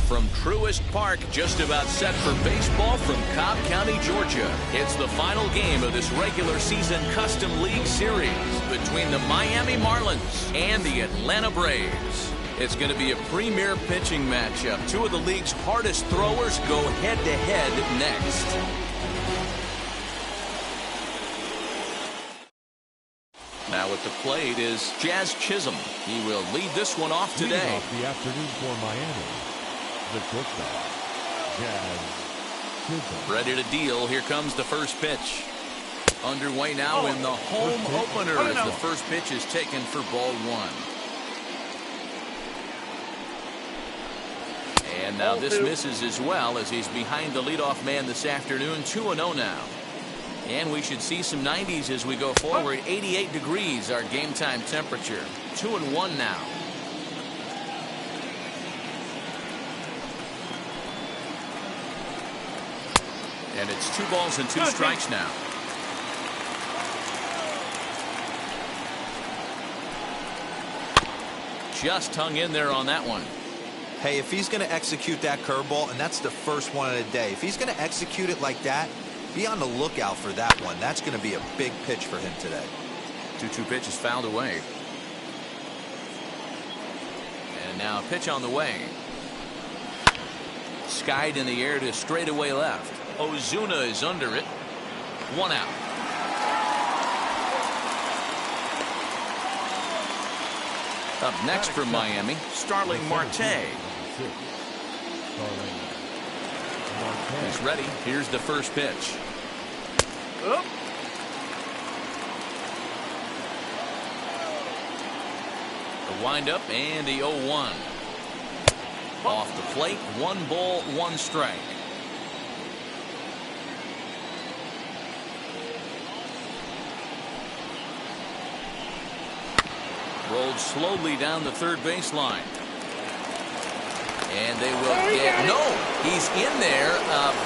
from Truist Park, just about set for baseball from Cobb County, Georgia. It's the final game of this regular season Custom League Series between the Miami Marlins and the Atlanta Braves. It's going to be a premier pitching matchup. Two of the league's hardest throwers go head-to-head next. Now at the plate is Jazz Chisholm. He will lead this one off today. Leading off the afternoon for Miami, the shortstop, Jazz Chisholm. Ready to deal. Here comes the first pitch. Underway now in the home opener as the first pitch is taken for ball one. And now this misses as well as he's behind the leadoff man this afternoon. 2-0 now. And we should see some 90s as we go forward. 88 degrees our game time temperature. 2-1 now. And it's 2 balls and 2 strikes now. Just hung in there on that one. Hey, if he's going to execute that curveball, and that's the first one of the day, if he's going to execute it like that, be on the lookout for that one. That's going to be a big pitch for him today. 2-2 pitch is fouled away. And now a pitch on the way. Skied in the air to straightaway left. Ozuna is under it. 1 out. Up next for Miami, Starling Marte. He's ready. Here's the first pitch. The windup and the 0-1. Off the plate, 1 ball, 1 strike. Rolled slowly down the third baseline. And they will get, no, he's in there.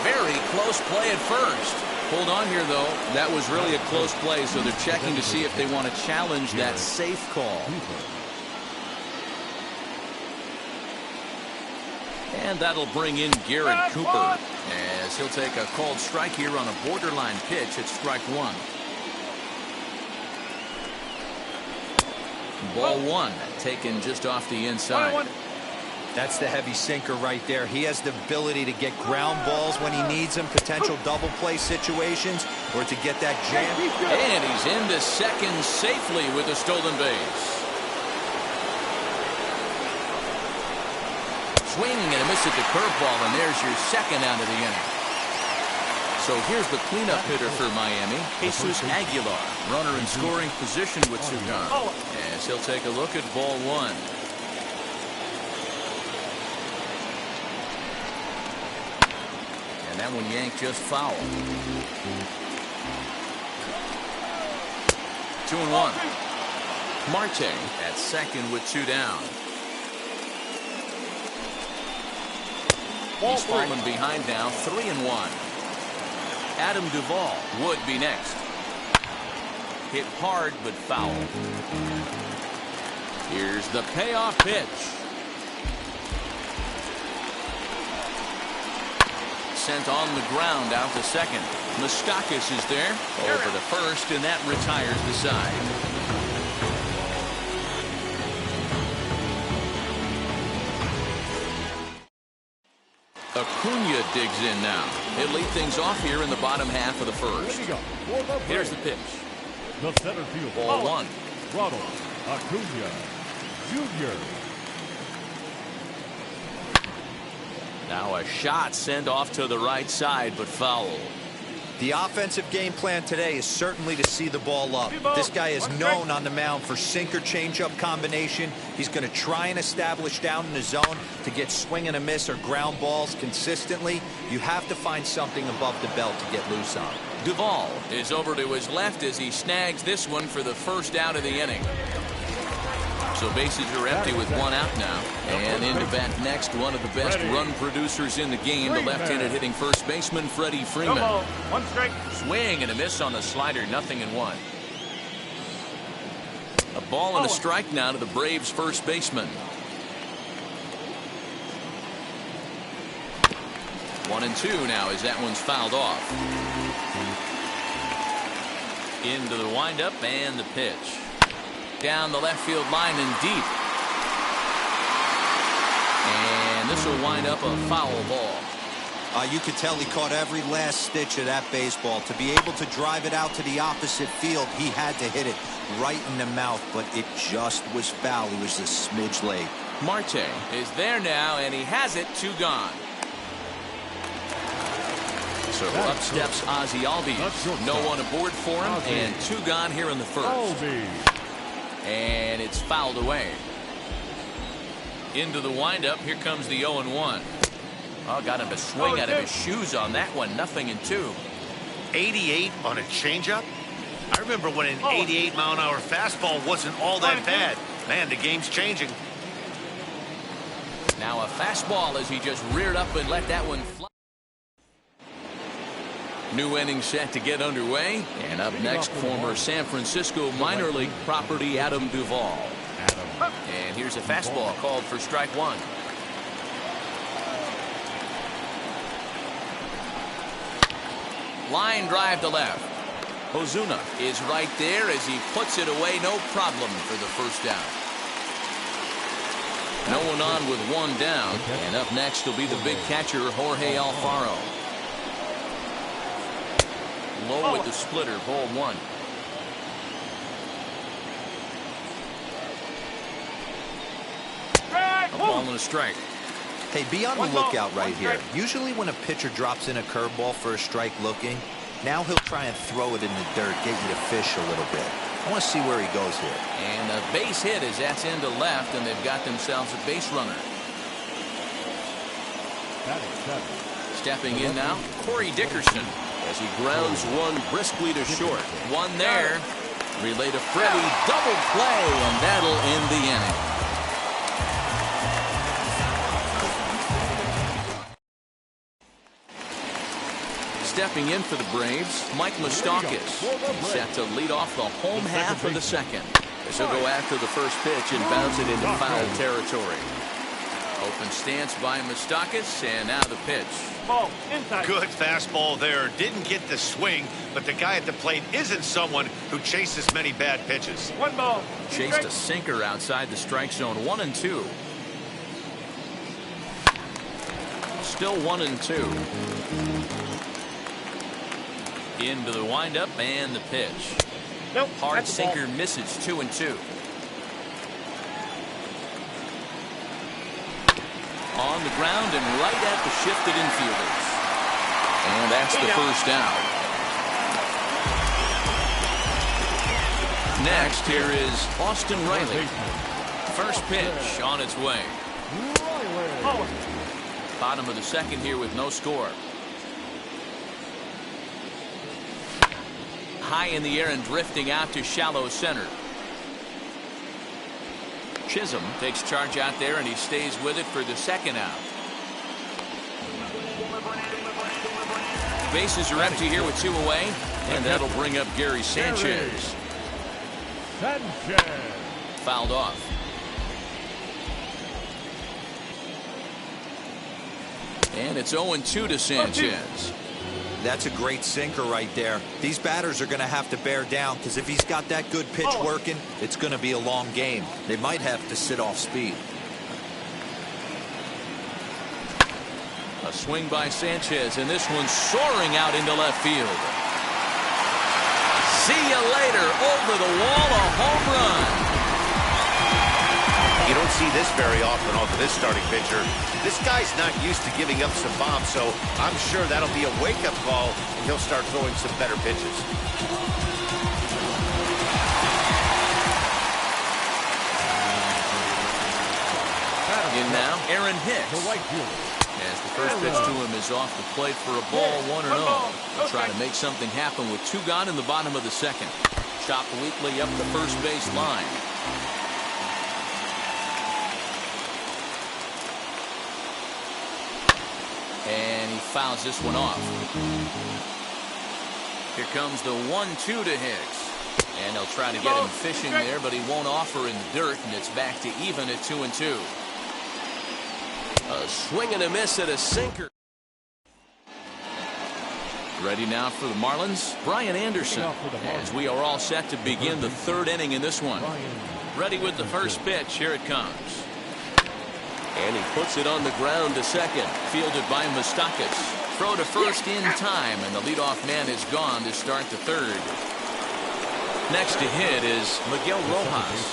Very close play at first. Hold on here, though. That was really a close play, so they're checking to see if they want to challenge that safe call. And that'll bring in Garrett Cooper as he'll take a called strike here on a borderline pitch at strike 1. Ball 1 taken just off the inside. That's the heavy sinker right there. He has the ability to get ground balls when he needs them, potential double play situations, or to get that jam. And he's into second safely with a stolen base. Swing and a miss at the curveball, and there's your second out of the inning. So here's the cleanup hitter for Miami, Jesus Aguilar, runner in scoring position with 2 gone. As he'll take a look at ball 1. And that one yanked just foul. 2-1. Marte at second with 2 down. He's fallen behind now, 3-1. Adam Duvall would be next. Hit hard but foul. Here's the payoff pitch. Sent on the ground out to second. Moustakas is there. Over to first, and that retires the side. Acuna digs in now. He'll lead things off here in the bottom half of the first. Here's the pitch. The center field. Ball 1. Ronald Acuna Jr. Now a shot sent off to the right side, but foul. The offensive game plan today is certainly to see the ball up. This guy is known on the mound for sinker changeup combination. He's going to try and establish down in the zone to get swing and a miss or ground balls consistently. You have to find something above the belt to get loose on. Duvall is over to his left as he snags this one for the first out of the inning. So bases are empty with 1 out now. And into bat next, one of the best run producers in the game, the left-handed hitting first baseman, Freddie Freeman. 1 strike. Swing and a miss on the slider, 0-1. A ball and a strike now to the Braves first baseman. 1-2 now as that one's fouled off. Into the windup and the pitch. Down the left field line and deep. And this will wind up a foul ball. You could tell he caught every last stitch of that baseball. To be able to drive it out to the opposite field, he had to hit it right in the mouth, but it just was foul. He was a smidge late. Marte is there now, and he has it. 2 gone. So up steps Ozzie Albies. No one aboard for him, and 2 gone here in the first. And it's fouled away. Into the windup. Here comes the 0-1. Oh, got him a swing out of his shoes on that one. 0-2. 88 on a changeup? I remember when an 88-mile-an-hour fastball wasn't all that bad. Man, the game's changing. Now a fastball as he just reared up and let that one fly. New inning set to get underway. And up next, former San Francisco minor league property Adam Duvall. And here's a fastball called for strike 1. Line drive to left. Ozuna is right there as he puts it away. No problem for the first down. No one on with 1 down. And up next will be the big catcher, Jorge Alfaro. Low with the splitter, ball 1. A ball and a strike. Hey, be on the lookout right here. Usually when a pitcher drops in a curveball for a strike looking, now he'll try and throw it in the dirt, get you to fish a little bit. I want to see where he goes here. And a base hit as that's into left, and they've got themselves a base runner. Stepping in now, Corey Dickerson as he grounds one briskly to short. One there. Relay to Freddie. Double play, and that'll end the inning. Stepping in for the Braves, Mike Moustakas, set to lead off the home half of the second. This will go after the first pitch and bounce it into foul territory. Open stance by Moustakas, and now the pitch. Good fastball there. Didn't get the swing, but the guy at the plate isn't someone who chases many bad pitches. 1 ball. Chased a sinker outside the strike zone. 1-2. Still 1-2. Into the windup and the pitch. Nope, hard sinker misses. 2-2. On the ground and right at the shifted infielders. And that's the first down. Next, here is Austin Riley. First pitch on its way. Bottom of the second here with no score. High in the air and drifting out to shallow center. Chisholm takes charge out there, and he stays with it for the second out. Bases are empty here with 2 away, and that'll bring up Gary Sanchez. Fouled off. And it's 0-2 to Sanchez. That's a great sinker right there. These batters are going to have to bear down, because if he's got that good pitch working, it's going to be a long game. They might have to sit off speed. A swing by Sanchez, and this one's soaring out into left field. See you later. Over the wall, a home run. You don't see this very often off of this starting pitcher. This guy's not used to giving up some bombs, so I'm sure that'll be a wake-up call, and he'll start throwing some better pitches. In now, Aaron Hicks. As the first pitch to him is off the plate for a ball, 1-0. They'll try to make something happen with 2 gone in the bottom of the second. Chopped weakly up the first base line. And he fouls this one off. Here comes the 1-2 to Hicks. And they'll try to get him fishing there, but he won't offer in the dirt, and it's back to even at 2-2. A swing and a miss at a sinker. Ready now for the Marlins, Brian Anderson, as we are all set to begin the third inning in this one. Ready with the first pitch. Here it comes. And he puts it on the ground to second. Fielded by Moustakas. Throw to first in time, and the leadoff man is gone to start the third. Next to hit is Miguel Rojas.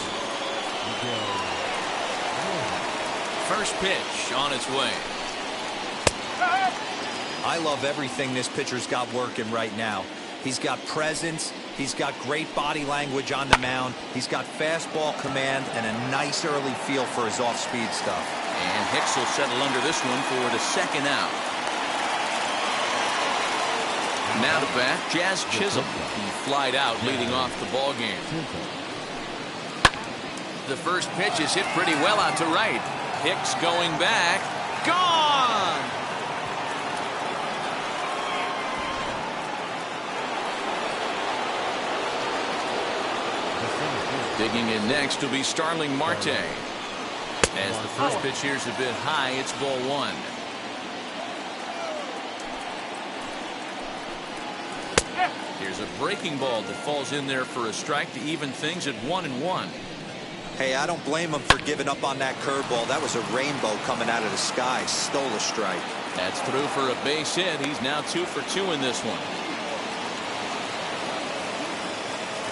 First pitch on its way. I love everything this pitcher's got working right now. He's got presence. He's got great body language on the mound. He's got fastball command and a nice early feel for his off-speed stuff. And Hicks will settle under this one for the second out. Now to bat, Jazz Chisholm. He flied out leading off the ball game. The first pitch is hit pretty well out to right. Hicks going back. Gone! Digging in next will be Starling Marte. As the first pitch here is a bit high, it's ball one. Here's a breaking ball that falls in there for a strike to even things at 1-1. Hey, I don't blame him for giving up on that curveball. That was a rainbow coming out of the sky. Stole a strike. That's through for a base hit. He's now 2 for 2 in this one.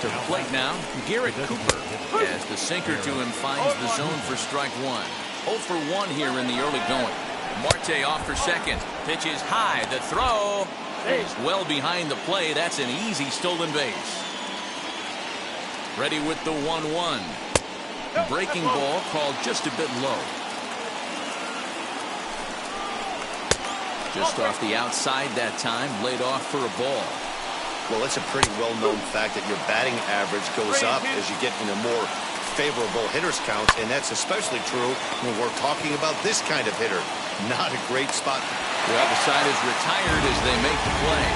To the plate now, Garrett Cooper, as the sinker to him finds the zone for strike one. 0 for 1 here in the early going. Marte off for second. Pitch is high. The throw is well behind the play. That's an easy stolen base. Ready with the 1-1. Breaking ball called just a bit low. Just off the outside that time, laid off for a ball. Well, it's a pretty well-known fact that your batting average goes up as you get into more favorable hitters counts, and that's especially true when we're talking about this kind of hitter. Not a great spot. Well, the side is retired as they make the play.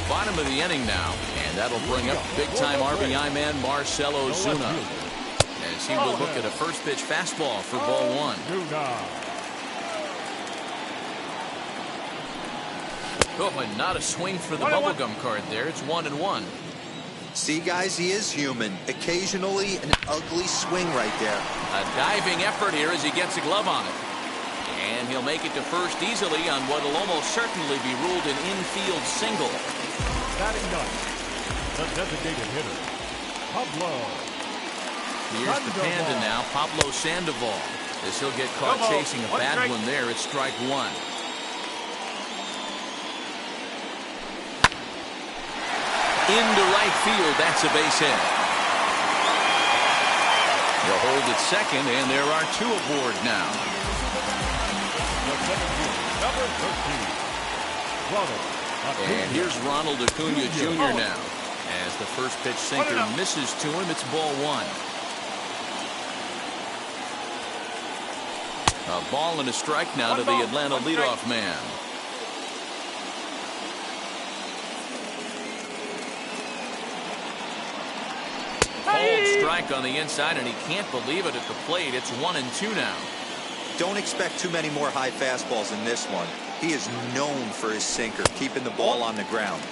Bottom of the inning now, and that'll bring up big-time RBI man Marcell Ozuna, as he will look at a first pitch fastball for ball one. Oh, and not a swing for the bubblegum card there. It's 1-1. See, guys, he is human. Occasionally an ugly swing right there. A diving effort here as he gets a glove on it. And he'll make it to first easily on what will almost certainly be ruled an infield single. Batting ninth, the designated hitter, Pablo. Here's the Panda now, Pablo Sandoval. As he'll get caught chasing a bad one there, it's strike one. Into right field, that's a base hit. They'll hold at second, and there are 2 aboard now. Number 13, and here's Ronald Acuna Jr. now. As the first pitch sinker misses to him, it's ball one. A ball and a strike now to the Atlanta leadoff man. Cold strike on the inside, and he can't believe it at the plate. It's 1-2 now. Don't expect too many more high fastballs in this one. He is known for his sinker, keeping the ball on the ground.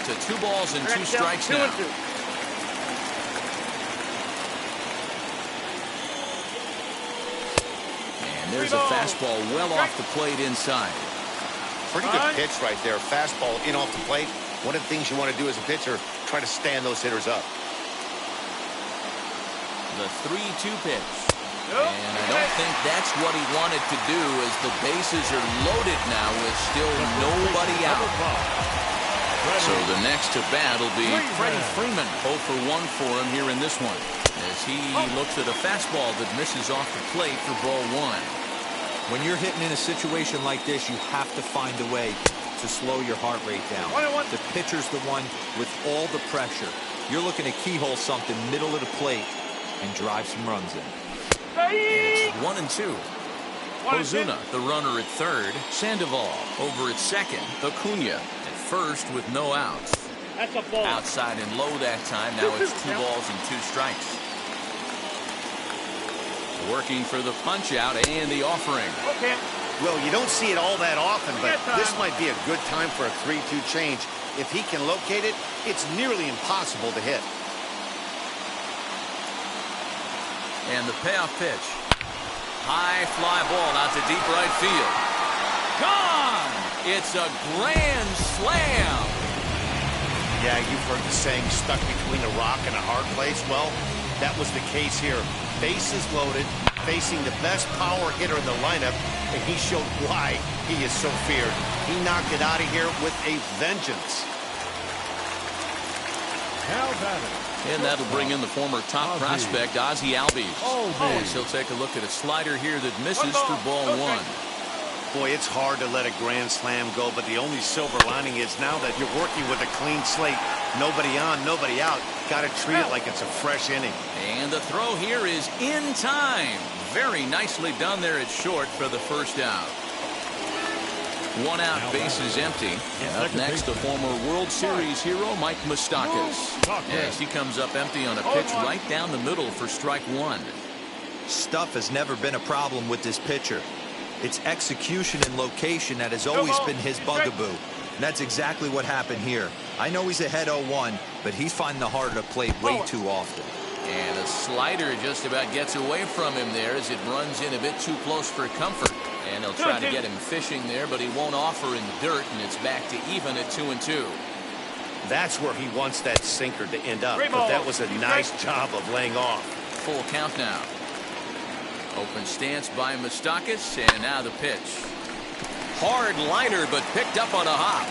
To 2 balls and 2 strikes now. And there's a fastball well off the plate inside. Pretty good pitch right there. Fastball in off the plate. One of the things you want to do as a pitcher, try to stand those hitters up. The 3-2 pitch. And I don't think that's what he wanted to do, as the bases are loaded now with still nobody out. So the next to bat will be Freddie Freeman. 0 for 1 for him here in this one, as he looks at a fastball that misses off the plate for ball one. When you're hitting in a situation like this, you have to find a way to slow your heart rate down. The pitcher's the one with all the pressure. You're looking to keyhole something middle of the plate and drive some runs in. It's 1-2. Ozuna, the runner at third. Sandoval over at second. Acuna at first with no outs. That's a ball. Outside and low that time. Now it's 2 balls and 2 strikes. Working for the punch out and the offering. Okay. Well, you don't see it all that often, but this might be a good time for a 3-2 change. If he can locate it, it's nearly impossible to hit. And the payoff pitch. High fly ball out to deep right field. Gone! It's a grand slam. Yeah, you've heard the saying, stuck between a rock and a hard place. Well, that was the case here. Bases loaded, facing the best power hitter in the lineup, and he showed why he is so feared. He knocked it out of here with a vengeance. Now batting. And that'll bring in the former top prospect, Ozzie Albies. He'll take a look at a slider here that misses for ball one. Boy, it's hard to let a grand slam go, but the only silver lining is now that you're working with a clean slate, nobody on, nobody out, got to treat it like it's a fresh inning. And the throw here is in time. Very nicely done there at short for the first out. One out, bases empty. Up next, the former World Series hero, Mike Moustakas. As he comes up empty on a pitch right down the middle for strike one. Stuff has never been a problem with this pitcher. It's execution and location that has always been his bugaboo. And that's exactly what happened here. I know he's ahead 0-1, but he's finding the harder to play way too often. And a slider just about gets away from him there as it runs in a bit too close for comfort. And they'll try to get him fishing there, but he won't offer in the dirt, and it's back to even at 2-2. That's where he wants that sinker to end up, but that was a nice job of laying off. Full count now. Open stance by Moustakas, and now the pitch. Hard liner, but picked up on a hop.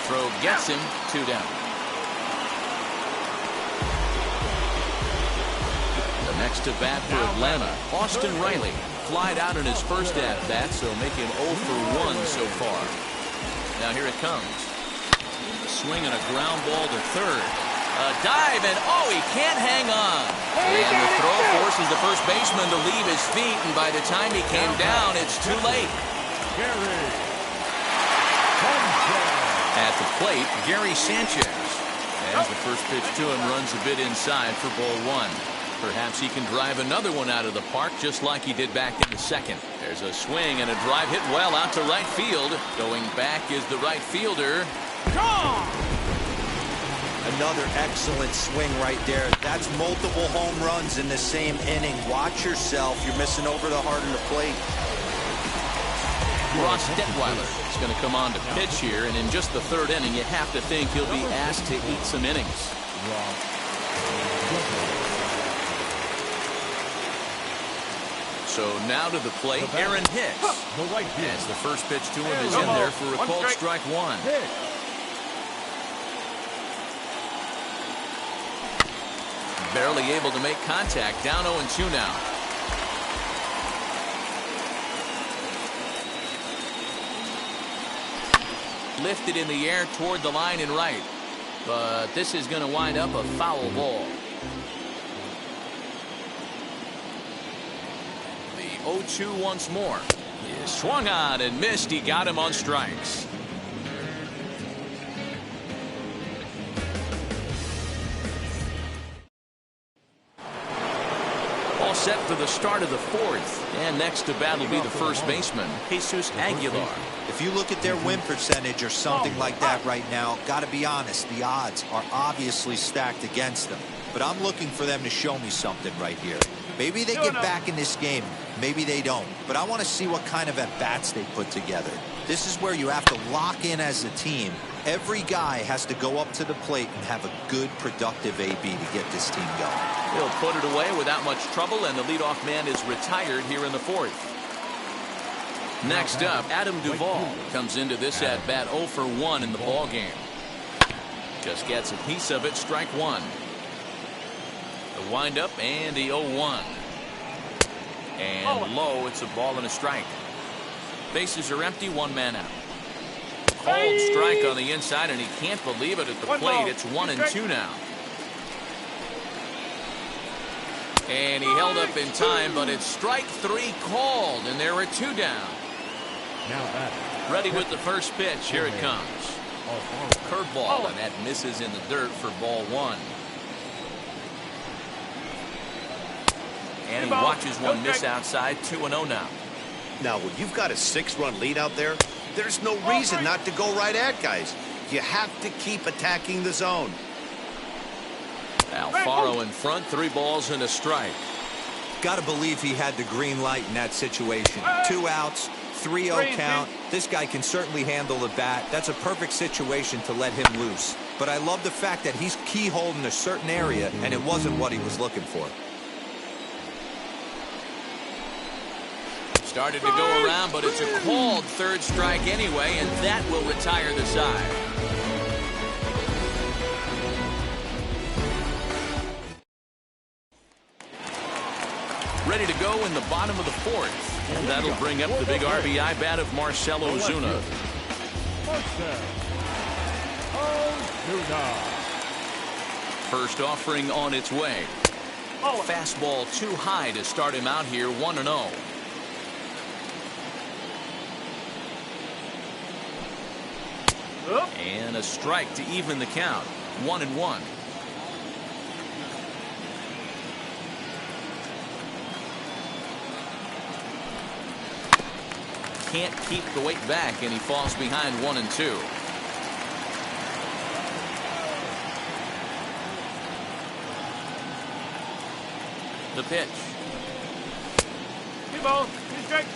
Throw gets him, 2 down. The next to bat for Atlanta, Austin Riley. Flied out in his first at-bat, so making 0 for 1 so far. Now here it comes. A swing and a ground ball to third. A dive, and he can't hang on. And the throw forces the first baseman to leave his feet, and by the time he came down, it's too late. At the plate, Gary Sanchez. As the first pitch to him runs a bit inside for ball one. Perhaps he can drive another one out of the park just like he did back in the second. There's a swing and a drive hit well out to right field. Going back is the right fielder. Gone! Another excellent swing right there. That's multiple home runs in the same inning. Watch yourself. You're missing over the heart of the plate. Ross Detweiler is going to come on to pitch here, and in just the third inning, you have to think he'll be asked to eat some innings. So now to the plate, Aaron Hicks. As the first pitch to him is in there for a called strike one. Barely able to make contact. Down 0-2 now. Lifted in the air toward the line and right. But this is going to wind up a foul ball. The 0-2 once more. He swung on and missed. He got him on strikes. All set for the start of the fourth. And next to bat will be the first baseman, Jesus Aguilar. If you look at their win percentage or something like that right now, got to be honest, the odds are obviously stacked against them. But I'm looking for them to show me something right here. Maybe they get back in this game. Maybe they don't. But I want to see what kind of at-bats they put together. This is where you have to lock in as a team. Every guy has to go up to the plate and have a good, productive AB to get this team going. He'll put it away without much trouble, and the leadoff man is retired here in the fourth. Next up, Adam Duvall comes into this at-bat 0 for 1 in the ballgame. Just gets a piece of it, strike one. The windup and the 0-1. And low, it's a ball and a strike. Bases are empty, one man out. Cold strike on the inside, and he can't believe it at the plate. It's 1-2 now. And he held up in time, but it's strike three called, and there are two down. Ready with the first pitch. Here it comes. Curveball, and that misses in the dirt for ball one. And he watches one miss outside. 2-0 now. Now, when you've got a 6-run lead out there, there's no reason not to go right at guys. You have to keep attacking the zone. Alfaro in front, 3 balls and a strike. Got to believe he had the green light in that situation. 2 outs, 3-0 count. This guy can certainly handle the bat. That's a perfect situation to let him loose. But I love the fact that he's keyholed in a certain area, and it wasn't what he was looking for. Started to go around, but it's a called 3rd strike anyway, and that will retire the side. Ready to go in the bottom of the 4th. And that'll bring up the big RBI bat of Marcell Ozuna. First offering on its way. Fastball too high to start him out here, 1-0. And a strike to even the count, 1-1. Can't keep the weight back, and he falls behind 1-2. The pitch. 2 balls, 2 strikes.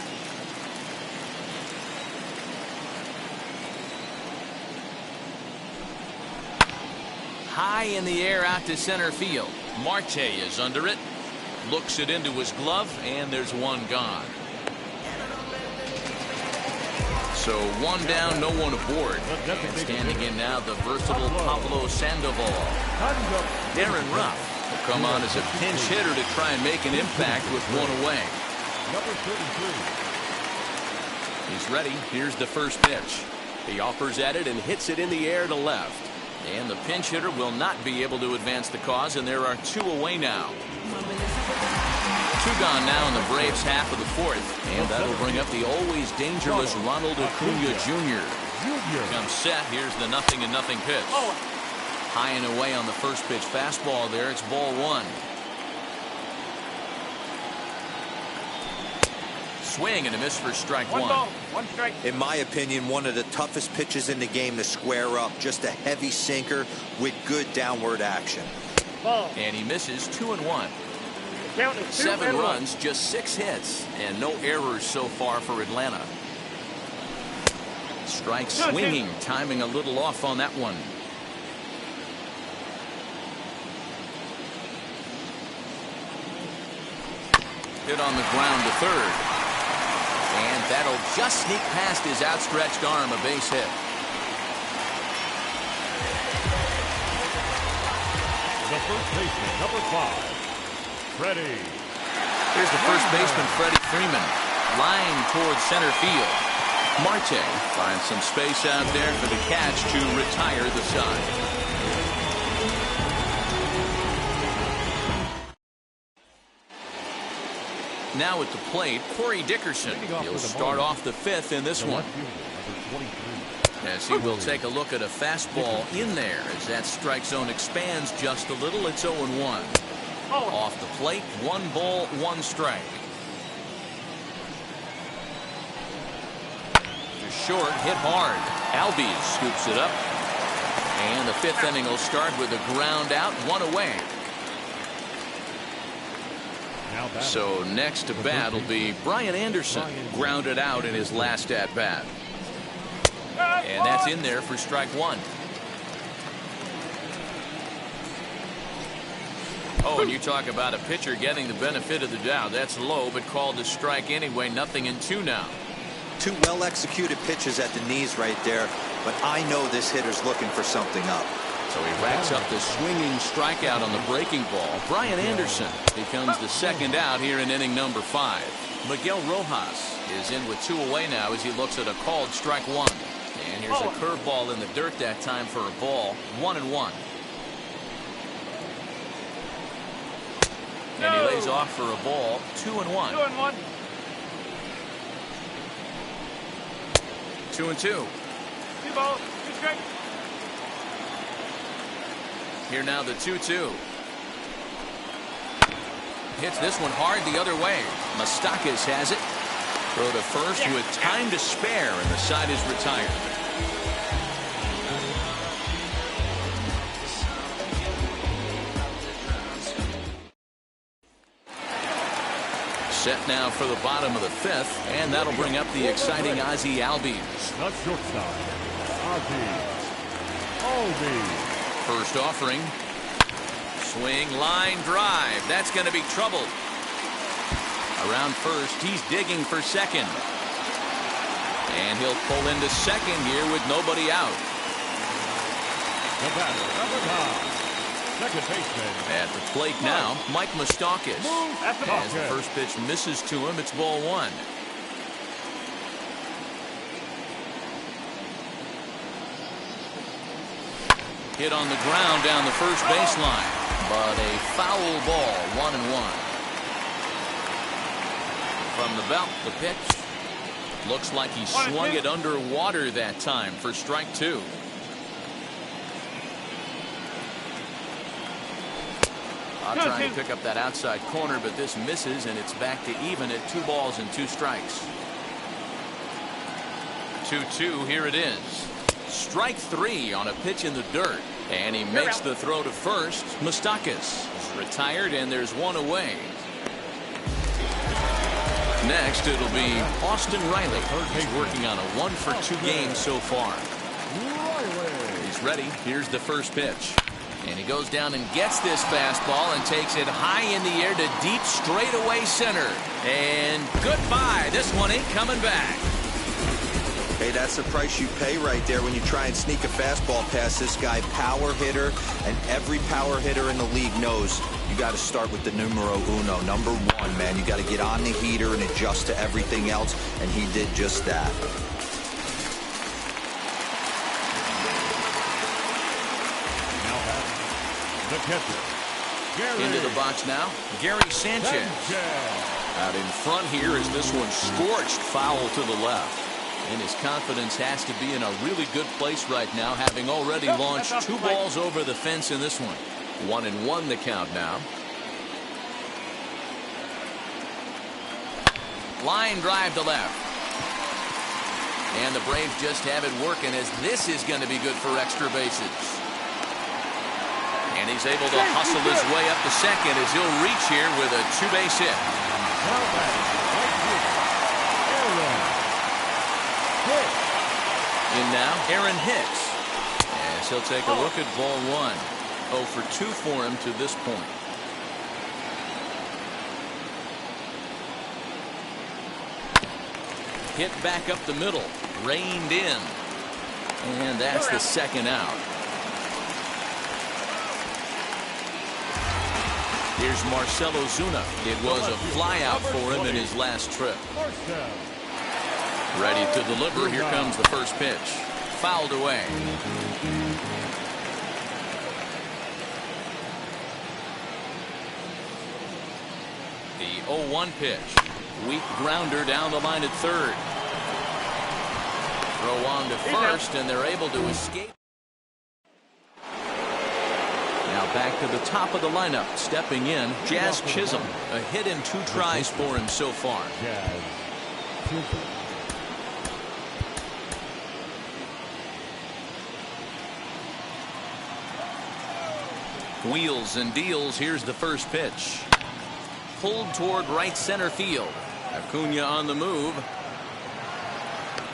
High in the air out to center field. Marte is under it. Looks it into his glove, and there's one gone. So 1 down, no one aboard. And standing in now, the versatile Pablo Sandoval. Darren Ruff will come on as a pinch hitter to try and make an impact with 1 away. Number 33. He's ready. Here's the first pitch. He offers at it and hits it in the air to left. And the pinch hitter will not be able to advance the cause, and there are 2 away now. 2 gone now in the Braves half of the 4th, and that'll bring up the always dangerous Ronald Acuna Jr. Comes set. Here's the 0-0 pitch. High and away on the first pitch fastball there. It's ball 1. Swing and a miss for strike 1. 1 ball, 1 strike. In my opinion, one of the toughest pitches in the game to square up. Just a heavy sinker with good downward action. Ball. And he misses. 2-1. Count is 2 7 and 1. runs, just 6 hits, and no errors so far for Atlanta. Strike swinging, timing a little off on that one. Hit on the ground to 3rd. And that'll just sneak past his outstretched arm, a base hit. The first baseman, number 5, Freddie. Here's the first baseman, Freddie Freeman, line towards center field. Marte finds some space out there for the catch to retire the side. Now at the plate, Corey Dickerson. He'll start off the 5th in this one. As he will take a look at a fastball in there as that strike zone expands just a little. It's 0-1. Off the plate, 1 ball, 1 strike. To short, hit hard. Albies scoops it up. And the 5th inning will start with a ground out, 1 away. So next to bat will be Brian Anderson, grounded out in his last at bat. And that's in there for strike 1. Oh, and you talk about a pitcher getting the benefit of the doubt. That's low, but called a strike anyway. 0-2 now. 2 well-executed pitches at the knees right there, but I know this hitter's looking for something up. So he racks up the swinging strikeout on the breaking ball. Brian Anderson becomes the 2nd out here in inning number 5. Miguel Rojas is in with 2 away now as he looks at a called strike 1. And here's a curveball in the dirt that time for a ball. 1-1. And he lays off for a ball. 2-1. 2-1. 2-2. 2 balls, 2 strikes. Here now the 2-2. hits this one hard the other way. Moustakas has it. Throw to first with time to spare, and the side is retired. Set now for the bottom of the fifth, and that'll bring up the exciting Ozzie Albies. The shortstop, Ozzie Albies. First offering. Swing, line, drive. That's going to be trouble. Around first, he's digging for second. And he'll pull into second here with nobody out. The batter at the top, second baseman. At the plate now, Mike Moustakas. As the first pitch misses to him, it's ball one. Hit on the ground down the first baseline. But a foul ball, 1-1. From the belt, the pitch. Looks like he swung it underwater that time for strike two. Trying to pick up that outside corner, but this misses, and it's back to even at 2 balls and 2 strikes. 2-2, here it is. Strike 3 on a pitch in the dirt, and he makes the throw to first. Moustakas is retired, and there's one away. Next, it'll be Austin Riley. He's working on a 1-for-2 game so far. He's ready. Here's the first pitch. And he goes down and gets this fastball and takes it high in the air to deep straightaway center. And goodbye. This one ain't coming back. Hey, that's the price you pay right there when you try and sneak a fastball past this guy. Power hitter, and every power hitter in the league knows you got to start with the numero uno, number 1, man. You got to get on the heater and adjust to everything else, and he did just that. The catcher, Gary. Into the box now, Gary Sanchez. Out in front here as this one scorched foul to the left. And his confidence has to be in a really good place right now, having already launched 2 balls over the fence in this one. 1-1 the count now. Line drive to left. And the Braves just have it working, as this is going to be good for extra bases. And he's able to hustle his way up to second as he'll reach here with a 2-base hit. In now, Aaron Hicks. As he'll take a look at ball 1. 0 for 2 for him to this point. Hit back up the middle. Reined in. And that's the second out. Here's Marcell Ozuna. It was a fly out for him in his last trip. Ready to deliver. Here comes the first pitch. Fouled away. The 0-1 pitch. Weak grounder down the line at third. Throw on to first, and they're able to escape. Now back to the top of the lineup. Stepping in, Jazz Chisholm. A hit in 2 tries for him so far. Wheels and deals. Here's the first pitch. Pulled toward right center field. Acuna on the move.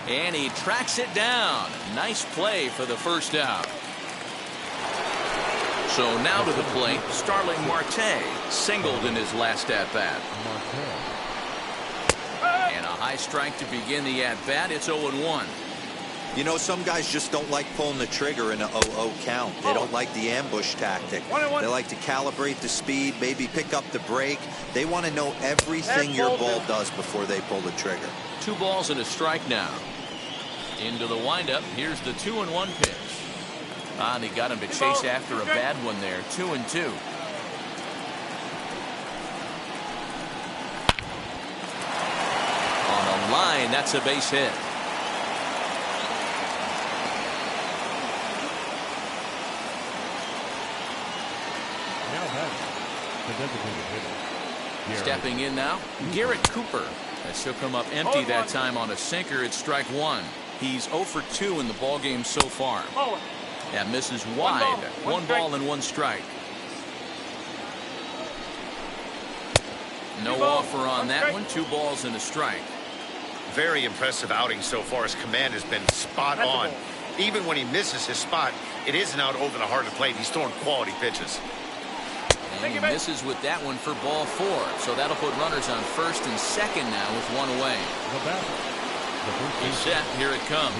And he tracks it down. Nice play for the first out. So now to the plate, Starling Marte. Singled in his last at-bat. And a high strike to begin the at-bat. It's 0-1. You know, some guys just don't like pulling the trigger in a 0-0 count. They don't like the ambush tactic. They like to calibrate the speed, maybe pick up the break. They want to know everything your ball does before they pull the trigger. 2 balls and a strike now. Into the windup. Here's the 2-1 pitch. And he got him to chase after a bad one there. 2-2. On a line, that's a base hit. Now back, the designated hitter, Stepping in now, Garrett Cooper. As he'll come up empty that time on a sinker. It's strike one. He's 0 for 2 in the ballgame so far. That misses wide. One ball and one strike. No offer on that one. 2 balls and a strike. Very impressive outing so far. His command has been spot on. Even when he misses his spot, it isn't out over the heart of the plate. He's throwing quality pitches. And he misses with that one for ball 4. So that'll put runners on first and second now with one away. He's set. Here it comes.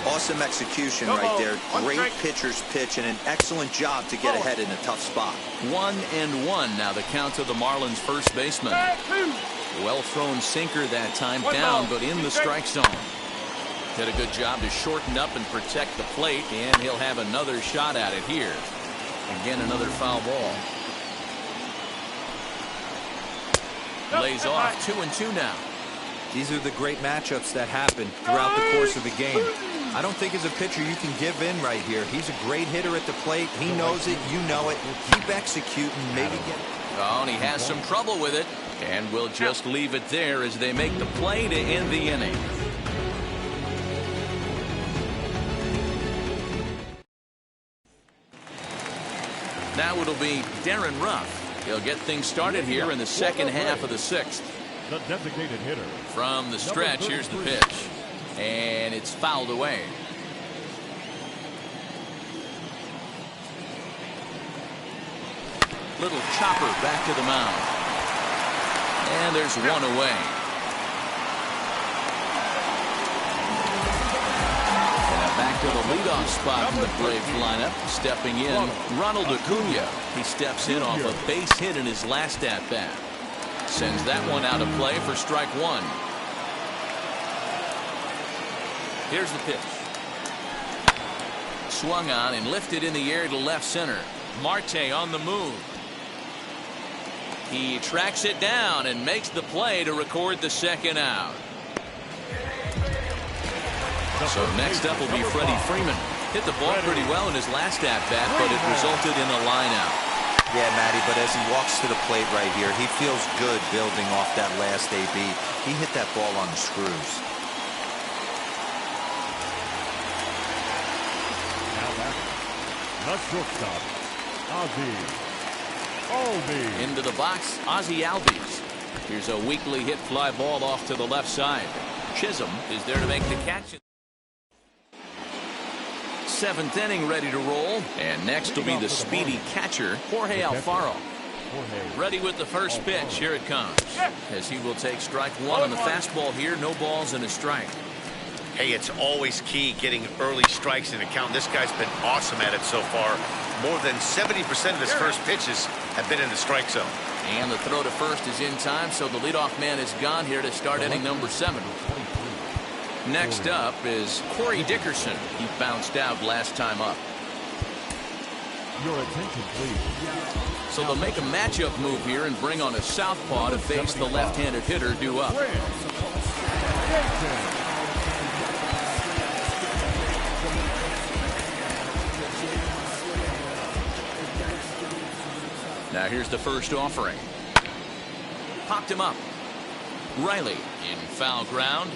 Awesome execution right there. Great pitcher's pitch and an excellent job to get ahead in a tough spot. 1-1 now the count to the Marlins first baseman. Well thrown sinker that time down, but in the strike zone. Did a good job to shorten up and protect the plate, and he'll have another shot at it here. Again, another foul ball. Lays off. 2-2 now. These are the great matchups that happen throughout the course of a game. I don't think as a pitcher you can give in right here. He's a great hitter at the plate. He knows it. You know it. Keep executing. Maybe get... Oh, and he has some trouble with it. And we'll just leave it there as they make the play to end the inning. Now it'll be Darren Ruff. He'll get things started here in the second half of the 6th. The designated hitter. From the stretch, here's the pitch. And it's fouled away. Little chopper back to the mound. And there's one away. And now back to the leadoff spot in the Braves lineup. Stepping in, Ronald Acuna. He steps in off a base hit in his last at-bat. Sends that one out of play for strike one. Here's the pitch. Swung on and lifted in the air to left center. Marte on the move. He tracks it down and makes the play to record the second out. So next up will be Freddie Freeman. Hit the ball pretty well in his last at-bat, but it resulted in a line out. Yeah, Matty, but as he walks to the plate right here, he feels good building off that last AB. He hit that ball on the screws. Now back. The shortstop, Ozzie Albies. Into the box, Ozzie Albies. Here's a weakly hit fly ball off to the left side. Chisholm is there to make the catch. 7th inning ready to roll. And next will be the speedy catcher, Jorge Alfaro. Ready with the first pitch. Here it comes. As he will take strike one on the fastball here. No balls and a strike. Hey, it's always key getting early strikes in a count. This guy's been awesome at it so far. More than 70% of his first pitches have been in the strike zone. And the throw to first is in time, so the leadoff man is gone here to start inning number 7. Next up is Corey Dickerson. He bounced out last time up. Your attention, please. So they'll make a matchup move here and bring on a southpaw to face the left-handed hitter due up. Now here's the first offering. Popped him up. Riley in foul ground.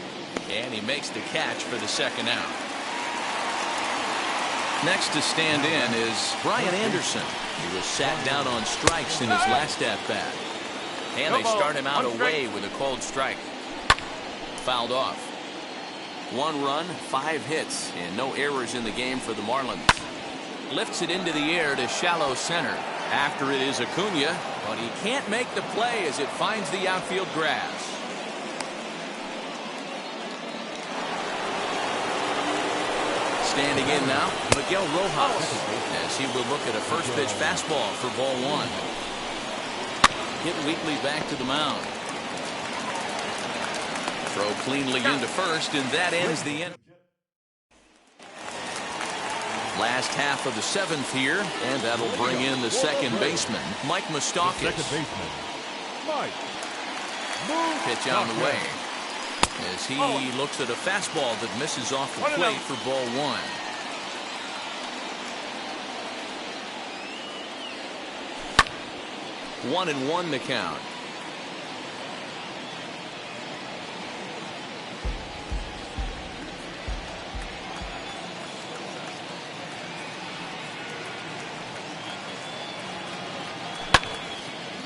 And he makes the catch for the second out. Next to stand in is Brian Anderson. He was sat down on strikes in his last at-bat. And they start him out away with a called strike. Fouled off. 1 run, 5 hits, and no errors in the game for the Marlins. Lifts it into the air to shallow center. After it is Acuna, but he can't make the play as it finds the outfield grass. Standing in now, Miguel Rojas, as he will look at a first pitch fastball for ball 1. Hit weakly back to the mound. Throw cleanly into first, and that ends the inning. Last half of the 7th here, and that'll bring in the second baseman, Mike Moustakas. Pitch on the way. As he looks at a fastball that misses off the plate for ball 1. 1-1 the count.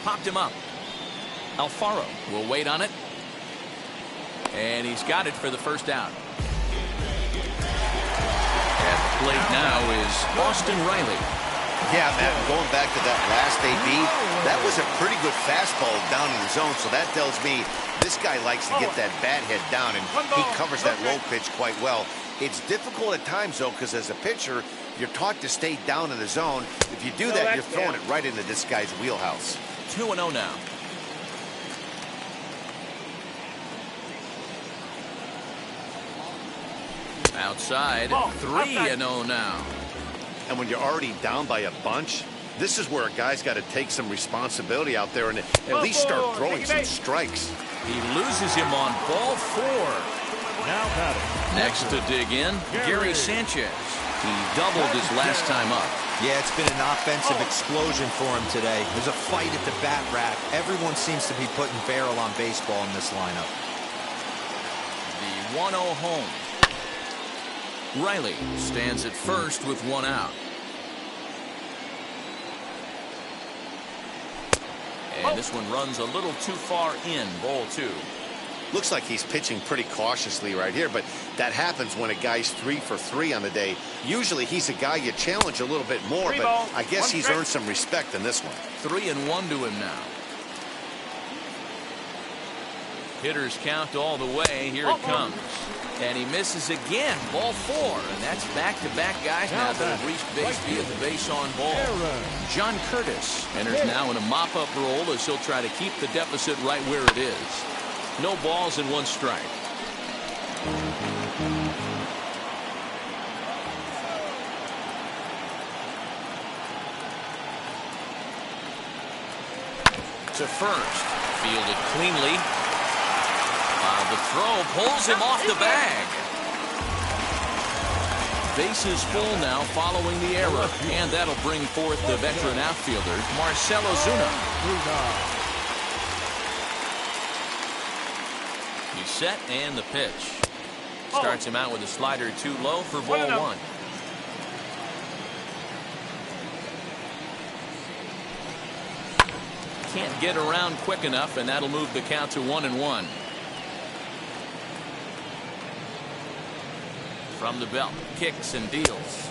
Popped him up. Alfaro will wait on it. And he's got it for the first down. At the plate now is Austin Riley. Yeah, Matt, going back to that last AB, that was a pretty good fastball down in the zone, so that tells me this guy likes to get that bat head down, and he covers that low pitch quite well. It's difficult at times, though, because as a pitcher, you're taught to stay down in the zone. If you do that, you're throwing it right into this guy's wheelhouse. 2-0 now. Outside, 3-0 now. And when you're already down by a bunch, this is where a guy's got to take some responsibility out there and at least start throwing some strikes. He loses him on ball 4. Now batting. Next to dig in, Gary Sanchez. He doubled his last time up. Yeah, it's been an offensive explosion for him today. There's a fight at the bat rack. Everyone seems to be putting barrel on baseball in this lineup. The 1-0 home. Riley stands at first with 1 out. And this one runs a little too far in, ball 2. Looks like he's pitching pretty cautiously right here, but that happens when a guy's 3 for 3 on the day. Usually he's a guy you challenge a little bit more, but I guess he's earned some respect in this one. 3-1 to him now. Hitters count all the way. Here it comes. And he misses again. Ball 4. And that's back-to-back guys now that have reached base via the base on ball. John Curtis enters now in a mop-up role as he'll try to keep the deficit right where it is. No balls and 1 strike. To first. Fielded cleanly. The throw pulls him off the bag. Bases full now following the error. And that'll bring forth the veteran outfielder, Marcelo Zuna. He's set and the pitch. Starts him out with a slider too low for ball 1. Can't get around quick enough, and that'll move the count to 1-1. From the belt, kicks and deals.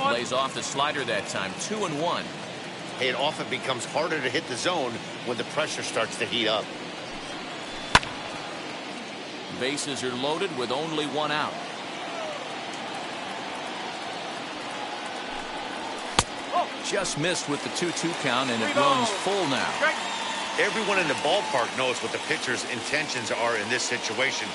Lays off the slider that time. 2-1. It often becomes harder to hit the zone when the pressure starts to heat up. Bases are loaded with only 1 out. Just missed with the 2-2 count, and it runs full now. Everyone in the ballpark knows what the pitcher's intentions are in this situation.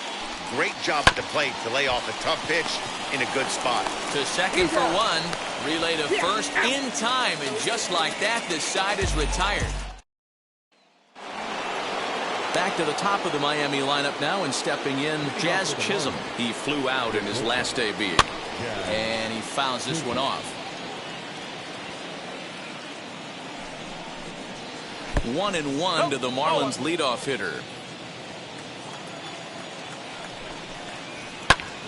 Great job at the plate to lay off a tough pitch in a good spot. To second for 1. Relay to first in time, and just like that, this side is retired. Back to the top of the Miami lineup now, and stepping in, Jazz Chisholm. He flew out in his last AB, and he fouls this one off. 1-1 to the Marlins leadoff hitter.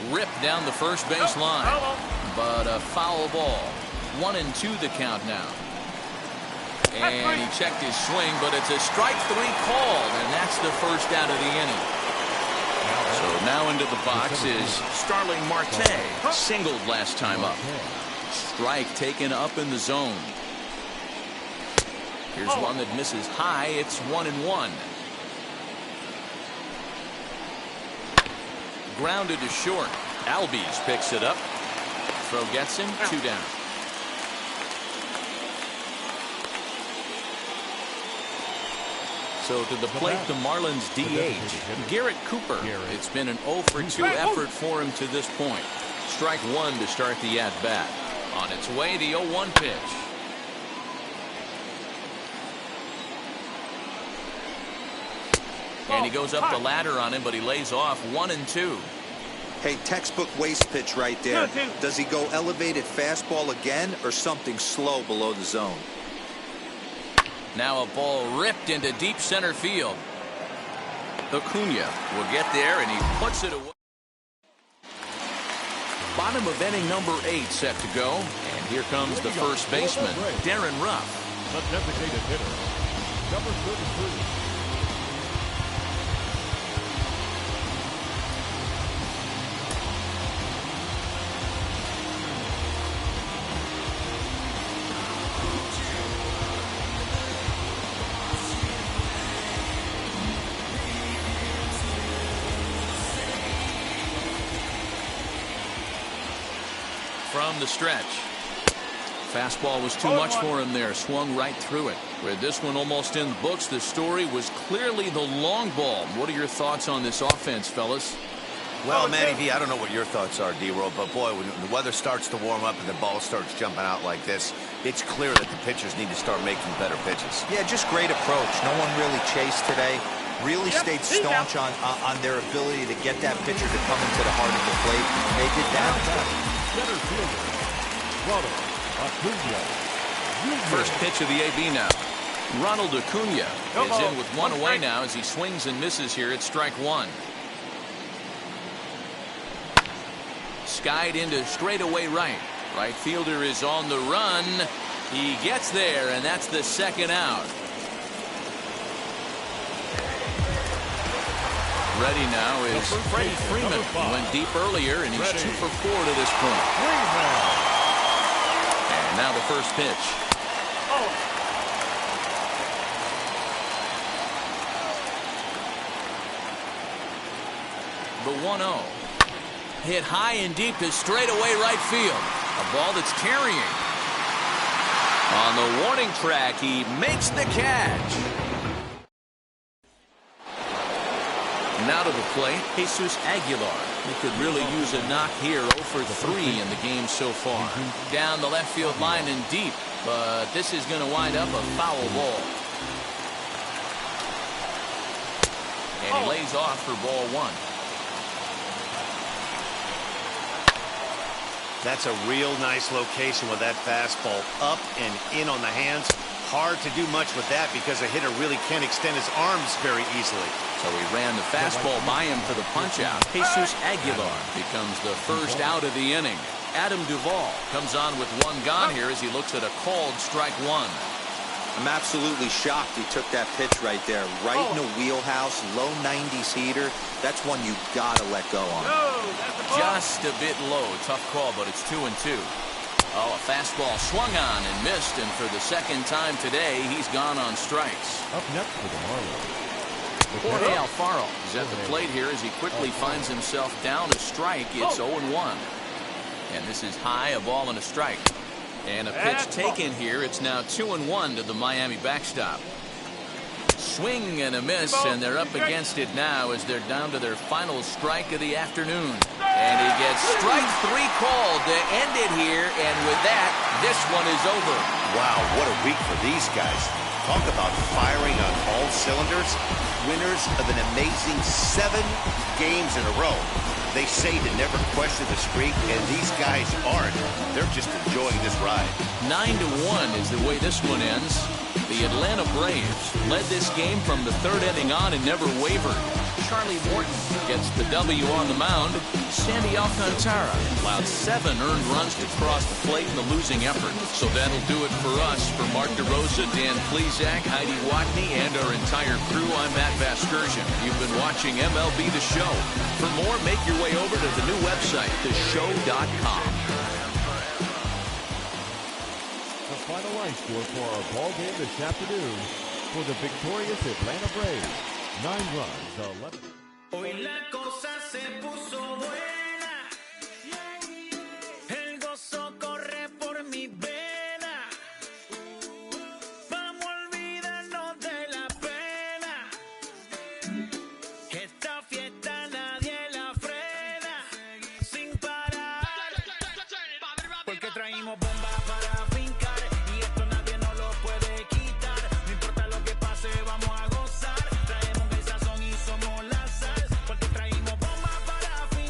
Ripped down the first base line, but a foul ball. 1-2 the count now. And he checked his swing, but it's a strike 3 called, and that's the first out of the inning. So now into the box is Starling Marte. Singled last time up. Strike taken up in the zone. Here's one that misses high. It's 1-1. Grounded to short. Albies picks it up. Throw gets him. 2 down. So to the plate, the Marlins DH, Garrett Cooper. It's been an 0 for 2 effort for him to this point. Strike 1 to start the at-bat. On its way, the 0-1 pitch. And he goes up the ladder on him, but he lays off. 1-2. Hey, textbook waste pitch right there. Does he go elevated fastball again or something slow below the zone? Now a ball ripped into deep center field. Acuna will get there, and he puts it away. Bottom of inning number 8 set to go. And here comes the first baseman, Darren Ruff. The designated hitter, number 33. From the stretch. Fastball was too much for him there. Swung right through it. With this one almost in the books, the story was clearly the long ball. What are your thoughts on this offense, fellas? Well, Matty V, I don't know what your thoughts are, D-Roll, but boy, when the weather starts to warm up and the ball starts jumping out like this, it's clear that the pitchers need to start making better pitches. Yeah, just great approach. No one really chased today. Really stayed staunch on their ability to get that pitcher to come into the heart of the plate. They did that. Center fielder, Ronald Acuna. First pitch of the AB now. Ronald Acuna is in with one away now as he swings and misses here at strike one. Skied into straightaway right. Right fielder is on the run. He gets there, and that's the second out. Ready now is Freddie Freeman. He went deep earlier, and he's 2 for 4 to this point. And now the first pitch. The 1-0. Hit high and deep to straightaway right field. A ball that's carrying. On the warning track, he makes the catch. Now to the plate, Jesus Aguilar. He could really use a knock here. 0 for 3 in the game so far. Down the left field line and deep, but this is going to wind up a foul ball. And he lays off for ball 1. That's a real nice location with that fastball up and in on the hands. Hard to do much with that because a hitter really can't extend his arms very easily. So he ran the fastball by him for the punch-out. Jesus Aguilar becomes the first out of the inning. Adam Duvall comes on with 1 gone here as he looks at a called strike 1. I'm absolutely shocked he took that pitch right there. Right in the wheelhouse, low 90s heater. That's one you gotta let go on. Just a bit low. Tough call, but it's 2-2. Oh, a fastball swung on and missed, and for the second time today, he's gone on strikes. Up next for the Marlins, Jorge Alfaro is at the plate here as he quickly finds himself down a strike. It's 0-1. And this is high, a ball and a strike. And a pitch taken here. It's now 2-1 to the Miami backstop. Swing and a miss, and they're up against it now as they're down to their final strike of the afternoon. And he gets strike 3 called to end it here, and with that, this one is over. Wow, what a week for these guys. Talk about firing on all cylinders. Winners of an amazing 7 games in a row. They say to never question the streak, and these guys aren't. They're just enjoying this ride. 9-1 is the way this one ends. The Atlanta Braves led this game from the 3rd inning on and never wavered. Charlie Morton gets the W on the mound. Sandy Alcantara allowed 7 earned runs to cross the plate in the losing effort. So that'll do it for us. For Mark DeRosa, Dan Plesac, Heidi Watney, and our entire crew, I'm Matt Vasgersian. You've been watching MLB The Show. For more, make your way over to the new website, theshow.com. The final line score for our ball game this afternoon for the victorious Atlanta Braves. 9 runs, 11. Hoy la cosa se puso buena. El gozo corre por mi vena. Vamos a olvidarnos de la pena. Esta fiesta nadie la frena. Sin parar. Porque traímos bomba para fincar. Y esto nadie nos lo puede quitar. No importa lo que pase, vamos a gozar. Traemos el sazón y somos la sal. Porque traímos bomba para fincar.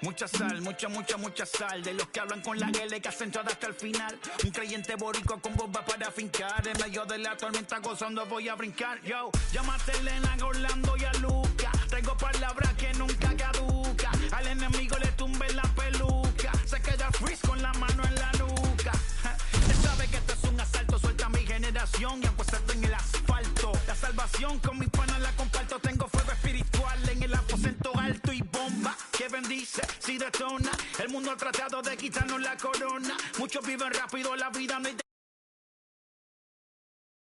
Mucha sal, mucha sal. De los que hablan con la L que hacen todo hasta el final. Un creyente boricua con bomba para fincar. En medio de la tormenta gozando voy a brincar. Yo, llámate a Elena, a Orlando y a Luca. Traigo palabras que nunca caduca. Al enemigo le tumbe la peluca. Se queda freeze con la mano en la nuca. Él sabe que esto es un asalto. Suelta mi generación y apuesta en el asfalto. La salvación con mis panas la comparto. Tengo fuego espiritual en el aposento alto y bomba que bendice si detona. El mundo ha tratado de quitarnos la corona. Muchos viven rápido, la vida no hay